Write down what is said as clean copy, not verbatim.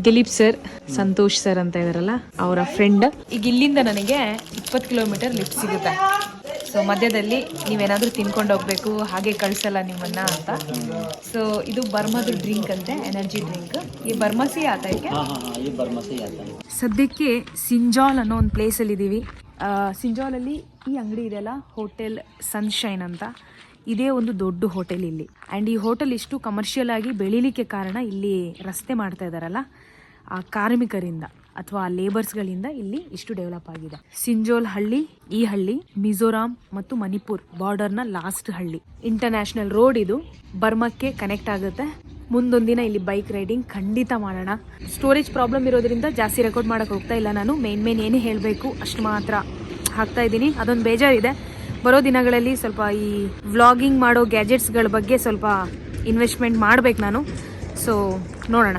Dilip sir, Santosh sir ಅಂತ ಇದಾರಲ್ಲ ಅವರ ಫ್ರೆಂಡ್. ಈಗ ಇಲ್ಲಿಂದ ನನಗೆ 20 ಕಿಲೋಮೀಟರ್ ಲಿಫ್ಟ್ ಸಿಗುತ್ತೆ. ಸೊ ಮಧ್ಯದಲ್ಲಿ ನೀವೇನಾದರೂ ತಿನ್ಕೊಂಡು ಹೋಗ್ಬೇಕು, ಹಾಗೆ ಕಳಿಸಲ್ಲ ನಿಮ್ಮನ್ನ ಅಂತ. ಸೊ ಇದು ಬರ್ಮಾದು ಡ್ರಿಂಕ್ ಅಂತೆ, ಎನರ್ಜಿ ಡ್ರಿಂಕ್. ಈ ಬರ್ಮಸಿ ಆತ ಸದ್ಯಕ್ಕೆ ಸಿಂಜಾಲ್ ಅನ್ನೋ ಒಂದು ಪ್ಲೇಸಲ್ಲಿ ಇದ್ದೀವಿ. ಸಿಂಜಾಲಲ್ಲಿ ಈ ಅಂಗಡಿ ಇದೆಯಲ್ಲ, ಹೋಟೆಲ್ ಸನ್ಶೈನ್ ಅಂತ, ಇದೇ ಒಂದು ದೊಡ್ಡ ಹೋಟೆಲ್ ಇಲ್ಲಿ. ಆ್ಯಂಡ್ ಈ ಹೋಟೆಲ್ ಇಷ್ಟು ಕಮರ್ಷಿಯಲ್ ಆಗಿ ಬೆಳೀಲಿಕ್ಕೆ ಕಾರಣ ಇಲ್ಲಿ ರಸ್ತೆ ಮಾಡ್ತಾ ಇದ್ದಾರಲ್ಲ, ಆ ಕಾರ್ಮಿಕರಿಂದ ಅಥವಾ ಲೇಬರ್ಸ್ಗಳಿಂದ ಇಲ್ಲಿ ಇಷ್ಟು ಡೆವಲಪ್ ಆಗಿದೆ. ಸಿಂಜೋಲ್ ಹಳ್ಳಿ, ಈ ಹಳ್ಳಿ ಮಿಜೋರಾಂ ಮತ್ತು ಮಣಿಪುರ್ ಬಾರ್ಡರ್ನ ಲಾಸ್ಟ್ ಹಳ್ಳಿ. ಇಂಟರ್ನ್ಯಾಷನಲ್ ರೋಡ್ ಇದು, ಬರ್ಮಕ್ಕೆ ಕನೆಕ್ಟ್ ಆಗುತ್ತೆ. ಮುಂದೊಂದಿನ ಇಲ್ಲಿ ಬೈಕ್ ರೈಡಿಂಗ್ ಖಂಡಿತ ಮಾಡೋಣ. ಸ್ಟೋರೇಜ್ ಪ್ರಾಬ್ಲಮ್ ಇರೋದ್ರಿಂದ ಜಾಸ್ತಿ ರೆಕಾರ್ಡ್ ಮಾಡೋಕೆ ಹೋಗ್ತಾ ಇಲ್ಲ ನಾನು. ಮೇನ್ ಏನೇ ಹೇಳಬೇಕು ಅಷ್ಟು ಮಾತ್ರ ಹಾಕ್ತಾ ಇದ್ದೀನಿ. ಅದೊಂದು ಬೇಜಾರಿದೆ. ಬರೋ ದಿನಗಳಲ್ಲಿ ಸ್ವಲ್ಪ ಈ ವ್ಲಾಗಿಂಗ್ ಮಾಡೋ ಗ್ಯಾಜೆಟ್ಸ್ಗಳ ಬಗ್ಗೆ ಸ್ವಲ್ಪ ಇನ್ವೆಸ್ಟ್ಮೆಂಟ್ ಮಾಡ್ಬೇಕು ನಾನು. ಸೊ ನೋಡೋಣ.